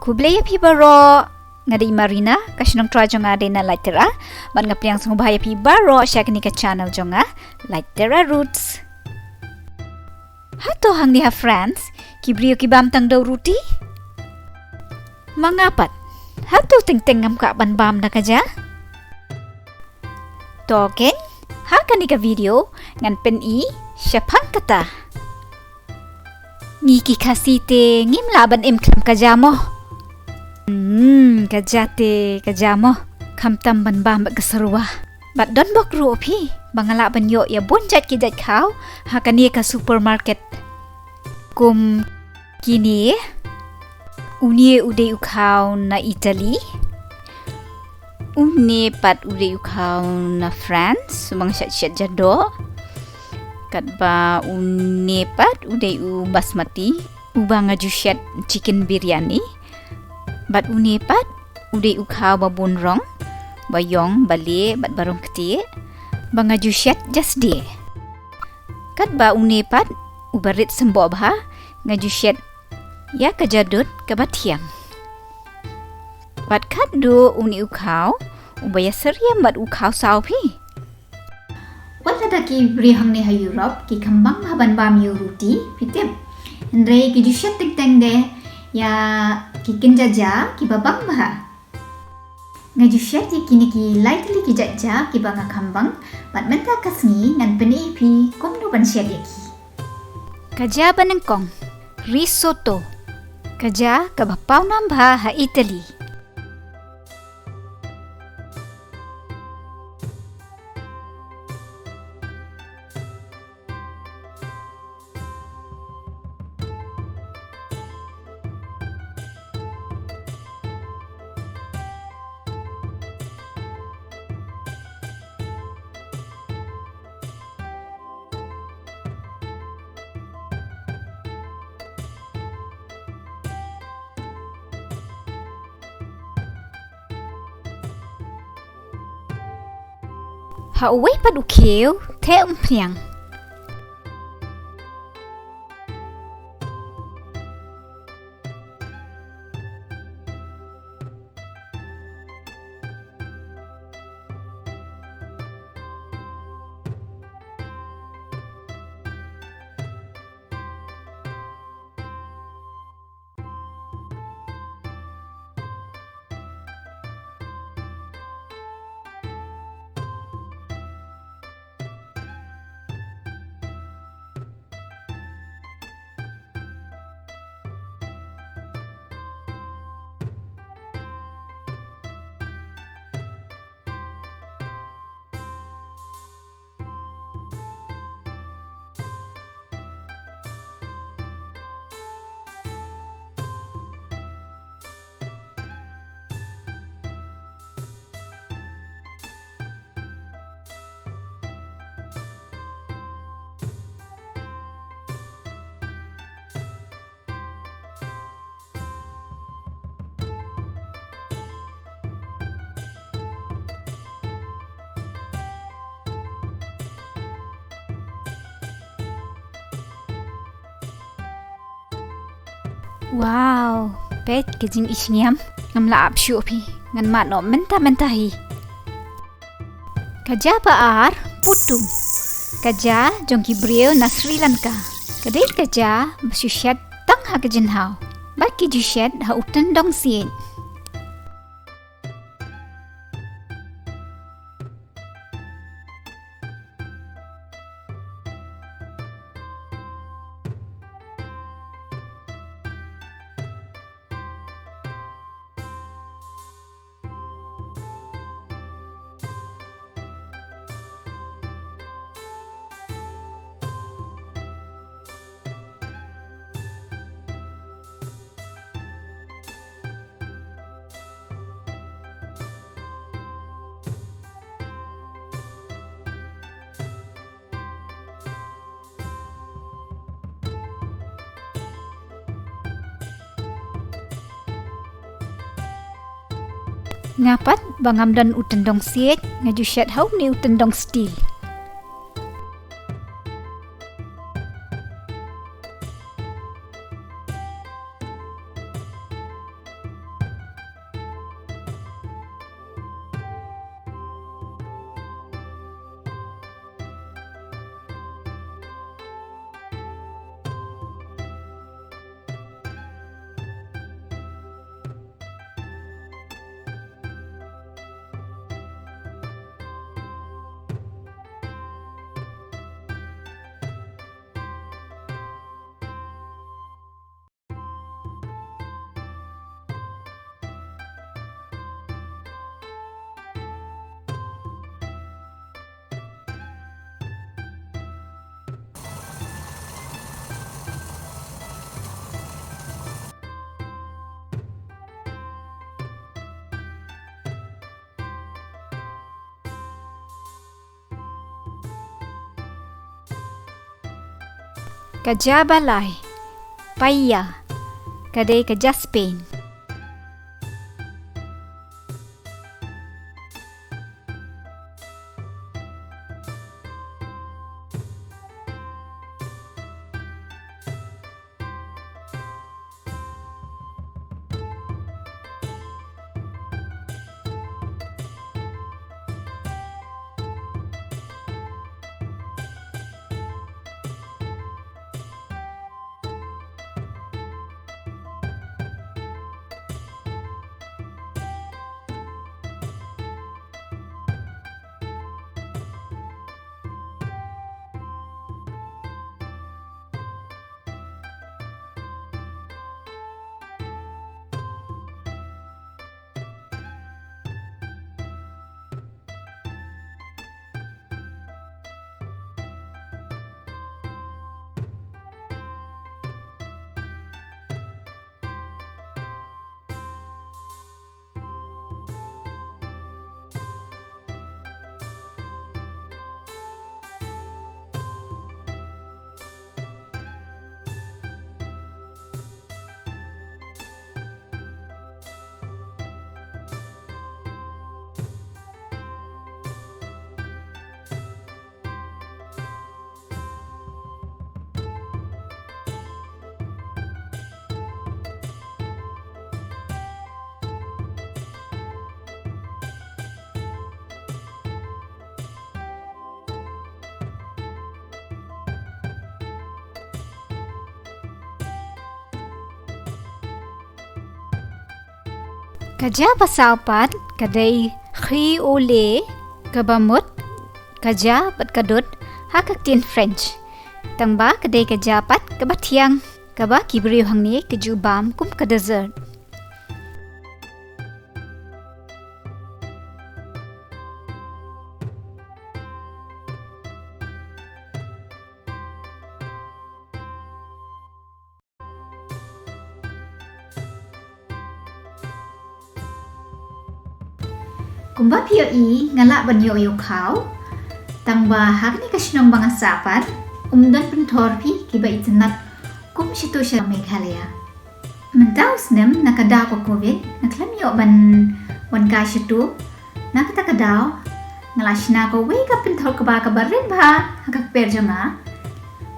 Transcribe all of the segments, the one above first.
khublei pi baroh ngadi marina kashnong tra jongnga de na lightera ban ngapriang sung bahaya pi baroh Ishikari ka channel jongnga lightera roots. Hato Hangne ha friends ki briew ki bam tang do ruti. Mangapat hato teng ngam ka ban bam na kaja. Token ha kani ka video ngan pen i Shaphang kata. Ni ki khasi te ngim laban khlem kaja mo. Kajate kajamo kamtam ban bam keseruah. Bat don bok ru pi bangala ban yo ya bun jait ki jait khau hakani ka supermarket. Kum kini unie ude ukhau na Italy. Uni pat ude ukhau na France sumang shet jado. Katba uni pat ude u basmati ubang aju shet chicken biryani. Bat uni pat ude ukhau babun rong bayong bale bat barong keti bangaju shet just de. Kat ba uni pat ubarit sembo bha ngaju shet ya kajadut kabatiang. Bat kat do uni ukhau ubaya seriam bat ukhau sau pi. Wala da ki bri Hangne ha Europe ki kambang haban bam yu ruti pitip. Andre ki ju shet teng de ya ki kynja ja ki babang bah. Ngaju shet ki kini ki lightly ki ja ki banga kambang bat menta kasni ngan peni pi komno ban shet ki. Kaja banengkong risotto. Kaja ka bapau nam bah ha Italy. Ha uway pad ukiw te phlang. Wow, pet kejing isniam ngam laap shupi ngan mat no menta hi. Kaja paar putu. Kaja jongki briew na Sri Lanka. Kadai kaja basushet tang ha kejin hau. Bat ki jushet ha utan dong sien. Ngapat bangam dan utendong siet ngaju shet hau ni utendong steel. Kerja balai, payah, kadai kerja Spain. Kerja pasapat kadai khi ole kabamut kerja pat kadut hakaktin French. Tangba kadai kerja pat kabatiang kaba kibriu hangne kejubam kum ke desert. Kumba pio ngalak banyo yo kau tangba hakni kashnong banga sapan dan pynthor pi kiba itnat kum shitu sha MacLeod mentau snem nakada ko covid nakhlem yo ban ka shitu nakata kadao ngalashna ko we ka pynthor ka barit ba kper jongnga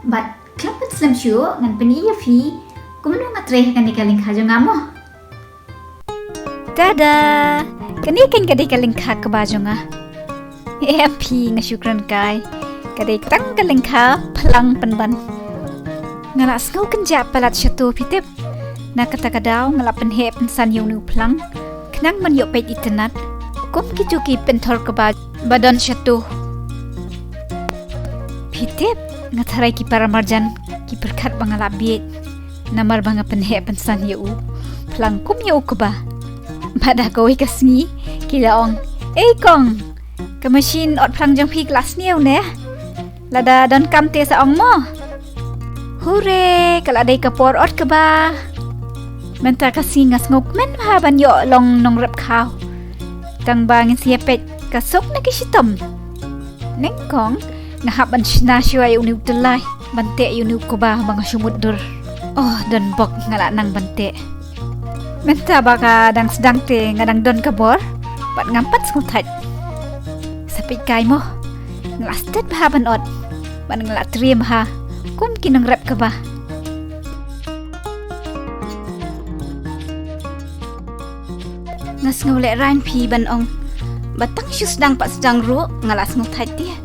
bat klapet snem shu ngan peniya fi kumno ngatre kan lyngkha jongnga mo tada kani kan kadai ka lyngkha ka jongnga MP ngasukran kai kadai tang ka lyngkha phlang panban ngala skau kynja palat shatu pitep nakata kadao ngala penhe pensan yunu phlang knang man yo pet itnat kum kichuki pynthor ka badon shatu pitep ngatharai ki paramarjan ki perkhat bangala biet namar banga penhe pensan yu phlang kum yo ka Pada kau kasni kilaong kong ke mesin ot phlang jong pi kelas niu ne lada don kam te sa ong mo hure kala dai kapor ot ke ba menta kasi ngas ngok men ha ban yo long nong rep khao tang bang siapet kasok na kisitom neng kong ngahap ban shna shwa yu niu telai bante yu niu ko ba bang sumudur oh don bok ngala nang bante Menta baka dang sedang te ngadang don kabor bat ngampat skutat sapit kai mo ngelastet bah ban ot ban ngelat triem ha kum kinang rep ka ba ngas ngole rain pi ban ong batang shu sedang pat sedang ru ngalas ngutat dia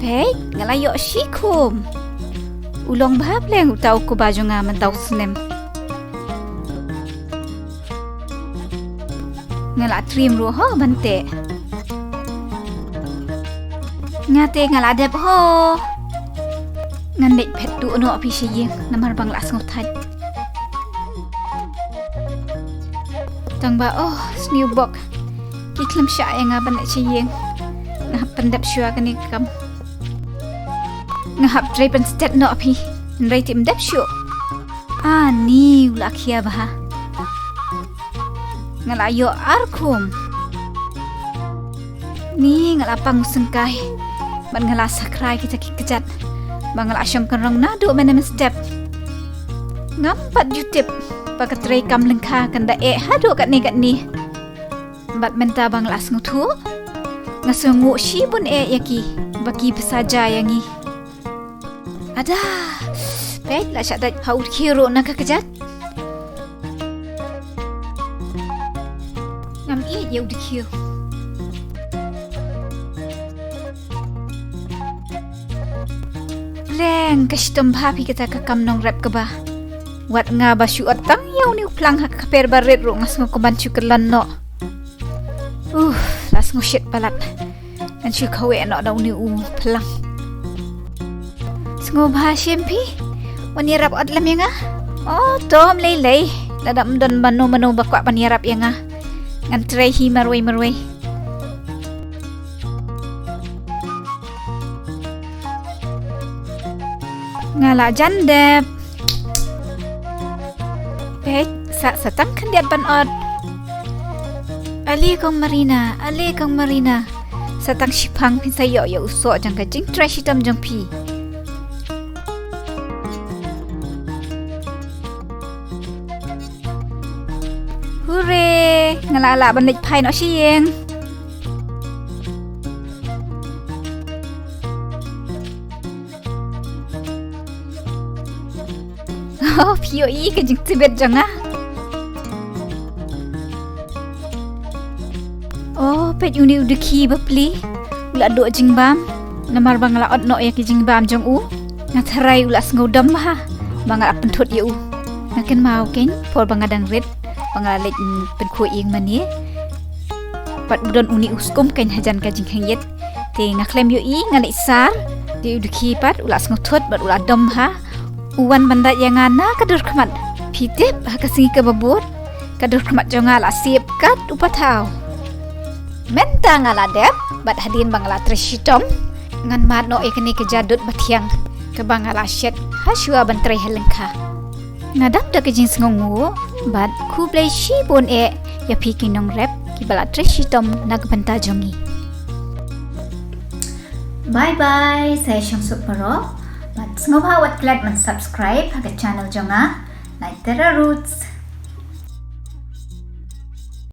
Hei, ngalayo shikum. Ulong bahap leng utau ko ba jongnga mentau snem. Ngala trim ru ho bante. Ngate ngala dep ho. Ngandek pet tu no api shiyeng namar bang las ngotat. Tangba oh snewbok. Ki khlem sha yang ban shiyeng. Ngap pendap shua kani kam. Ngahap trepen stet no api nrai tim dep shu ni ulakia bah ngalayo arkum. Ni ngalapang sengkai. Ban ngala sakrai kita kejat. Bangala asyam kerang nado menem step. Ngampat YouTube. Pakat rekam lyngkha kan da hado kat ni. Bat menta bangala sengutu. Ngasungu shibun yaki. Bagi pesaja yangi. Ada. Baiklah syadat haud kiro nak kejat. Ngam ya udah kio. Leng kastom bhapi kita kakam nong rap keba. Wat nga basu atang yau ni phlang hak kper barit ro ngas ngo bancu kelan no. Las ngo shet palat. Kan chu kawe no da uni phlang. Ngo bhashempi. Wani rap adlam yang oh tom lei. Ladam don mano bakwa panirap yang ngan tray hi marway. Ngala jandep. Baik, satang kandiat banot. Ali kong Marina. Satang Shaphang pin sayo ya usok jang kajing tray hitam jang pi. Hooray! Ngalala bandit pai no siyeng. Oh, POE kajing tibet jongnga. Oh, pet uni udah ki bapli. Ula do jingbam. Namar bangala ot no ya ki jingbam jong u. Ngatarai ula sngodam ha. Bangala pentut ya u. Ngaken mau ken por bangadang red. Bangalit penku ing mani. Pat budon uni uskum kain hajan kajing hangyet. Te ngakhlem yo i ngalik sar. Di udah ki pat ula sngotot bat ula dom ha. Uwan bandat yang ana kadur kemat. Pitip hakasingi ke babur. Kadur kemat jonga la siap kat upatau. Menta ngala dep. Bat hadin bangala treshitom. Ngan mat no ikani kejadut batiang. Ke bangala shet. Hasua bantrai lyngkha. Ngadap da kejing sengongu. Bat khublei shibun ya piki nong rep. Kibala treshitom nagbanta jongi. Bye-bye. Saya Shaphang baroh. Semoga awak klik dan subscribe ke channel jongnga. Like Roots.